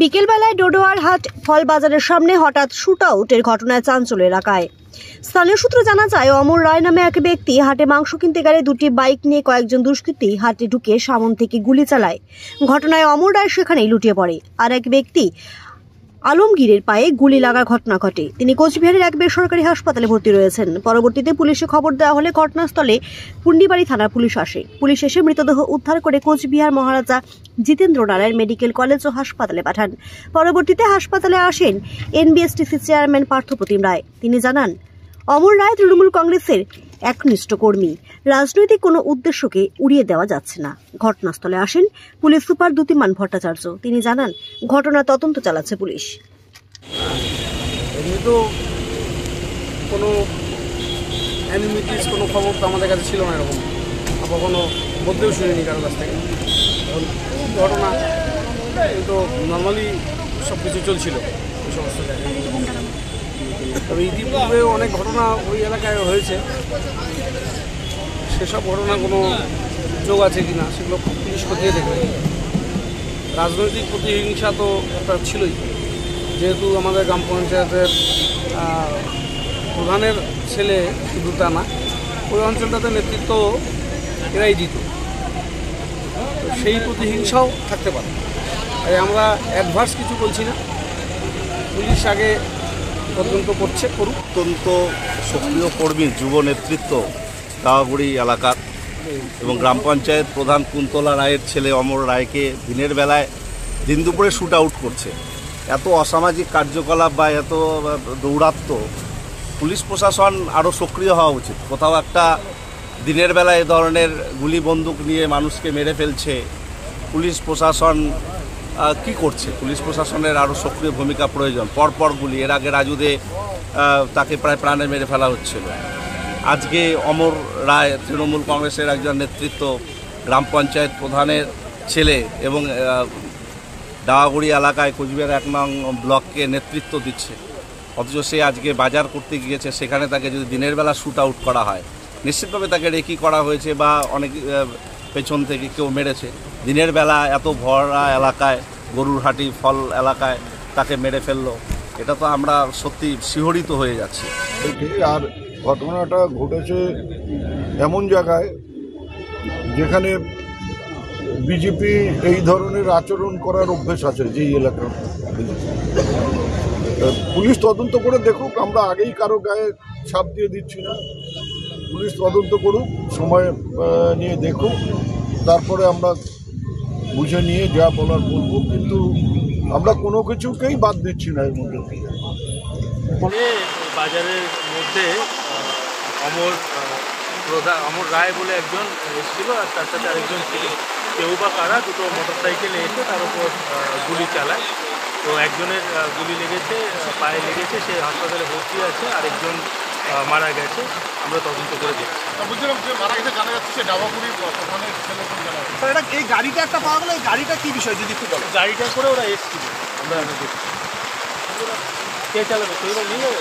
বিকেলবেলায় ডোডোয়ার হাট ফল বাজারের সামনে হঠাৎ শুট আউটের ঘটনায় চাঞ্চল্য এলাকায়। স্থানীয় সূত্রে জানা যায়, অমর রায় নামে এক ব্যক্তি হাটে মাংস কিনতে গেলে দুটি বাইক নিয়ে কয়েকজন দুষ্কৃতী হাটে ঢুকে সামনে থেকে গুলি চালায়। ঘটনায় অমর রায় সেখানেই লুটিয়ে পড়ে। আর এক ব্যক্তি আলমগীরের পায়ে গুলি লাগার ঘটনা ঘটে। তিনি কোচবিহারের এক বেসরকারি হাসপাতালে ভর্তি রয়েছেন। পরবর্তীতে পুলিশে খবর দেওয়া হলে ঘটনাস্থলে পুন্ডিবাড়ি থানার পুলিশ আসে। পুলিশ এসে মৃতদেহ উদ্ধার করে কোচবিহার মহারাজা জিতেন্দ্র নারায়ণ মেডিকেল কলেজ ও হাসপাতালে পাঠান। পরবর্তীতে হাসপাতালে আসেন এনবিএসটিসি চেয়ারম্যান পার্থপ্রতিম রায়। তিনি জানান, অমর রায় তৃণমূল কংগ্রেসের একনিষ্ঠ কর্মী। রাজনৈতিক কোনো উদ্দেশ্যকে উড়িয়ে দেওয়া যাচ্ছে না। ঘটনাস্থলে আসেন পুলিশ সুপার দ্যুতিমান ভট্টাচার্য। তিনি জানান, ঘটনার তদন্ত চালাচ্ছে পুলিশ। এমনি তো কোনো অ্যানিমিটিস কোনো খবর তো আমাদের কাছে ছিল না, এরকম কখনো বলতেও শুনিনি কারোর কাছ থেকে। এখন ঘটনা কিন্তু নর্মালি সব কিছু চলছিল ওই সমস্ত জায়গায়। তবে ইতিপূর্বেও অনেক ঘটনা ওই এলাকায় হয়েছে। সেসব ঘটনা কোনো যোগ আছে কি না সেগুলো পুলিশ খতিয়ে দেখবে। রাজনৈতিক প্রতিহিংসা তো একটা ছিলই, যেহেতু আমাদের গ্রাম পঞ্চায়েতের প্রধানের ছেলে শুধু তা না, ওই অঞ্চলটাতে নেতৃত্ব এরাই দিত, সেই প্রতিহিংসাও থাকতে পারে। তাই আমরা অ্যাডভার্স কিছু বলছি না, পুলিশ আগে তদন্ত করছে, করুক। অত্যন্ত সক্রিয় কর্মী যুব নেতৃত্ব দাওয়াগুড়ি এলাকার এবং গ্রাম পঞ্চায়েত প্রধান কুন্তলা রায়ের ছেলে অমর রায়কে দিনের বেলায় দিন দুপুরে শুট আউট করছে। এত অসামাজিক কার্যকলাপ বা এত দৌরাত্ম, পুলিশ প্রশাসন আরও সক্রিয় হওয়া উচিত। কোথাও একটা দিনের বেলায় এ ধরনের গুলি বন্দুক নিয়ে মানুষকে মেরে ফেলছে, পুলিশ প্রশাসন কি করছে? পুলিশ প্রশাসনের আরও সক্রিয় ভূমিকা প্রয়োজন। পরপর গুলি, এর আগে রাজুদে তাকে প্রায় প্রাণে মেরে ফেলা হচ্ছিল। আজকে অমর রায় তৃণমূল কংগ্রেসের একজন নেতৃত্ব, গ্রাম পঞ্চায়েত প্রধানের ছেলে এবং দাওয়াগুড়ি এলাকায় কোচবিহার 1 নং ব্লককে নেতৃত্ব দিচ্ছে, অথচ সে আজকে বাজার করতে গিয়েছে। সেখানে তাকে যদি দিনের বেলা শুট আউট করা হয়, নিশ্চিতভাবে তাকে রেকি করা হয়েছে বা অনেক পেছন থেকে কেউ মেরেছে। দিনের বেলা এত ভরা এলাকায়, গরুরহাটি ফল এলাকায় তাকে মেরে ফেললো, এটা তো আমরা সত্যি শিহরিত হয়ে যাচ্ছি। আর ঘটনাটা ঘটেছে এমন জায়গায় যেখানে বিজেপি এই ধরনের আচরণ করার অভ্যেস আছে, যেই এলাকা। পুলিশ তদন্ত করে দেখুক, আমরা আগেই কারো গায়ে ছাপ দিয়ে দিচ্ছি না। পুলিশ তদন্ত করুক, সময় নিয়ে দেখুক, তারপরে আমরা বুঝে নিয়ে যা বলার বলবো। কিন্তু আমরা কোনো কিছুকেই বাদ দিচ্ছি না এর মধ্যে। বাজারের মধ্যে অমর রায় বলে একজন এসেছিল, আর তার সাথে আরেকজন ছিল। কেউ বা কারা দুটো মোটরসাইকেলে এসে তার উপর গুলি চালায়। তো একজনের গুলি লেগেছে, পায়ে লেগেছে, সে হাসপাতালে ভর্তি আছে। আরেকজন মারা গেছে, আমরা তদন্ত করে দেখছি। বলছিলাম যে মারা গেছে জানা যাচ্ছে সে ডাবাগুড়ি প্রধানের ছেলে। এই গাড়িটা একটা পাওয়া গেল, এই গাড়িটা কি বিষয় যদি একটু বলো। গাড়িটা করে ওরা এসেছিল, আমরা দেখছি। কে চালাবে, সেই নিয়ে যাবে।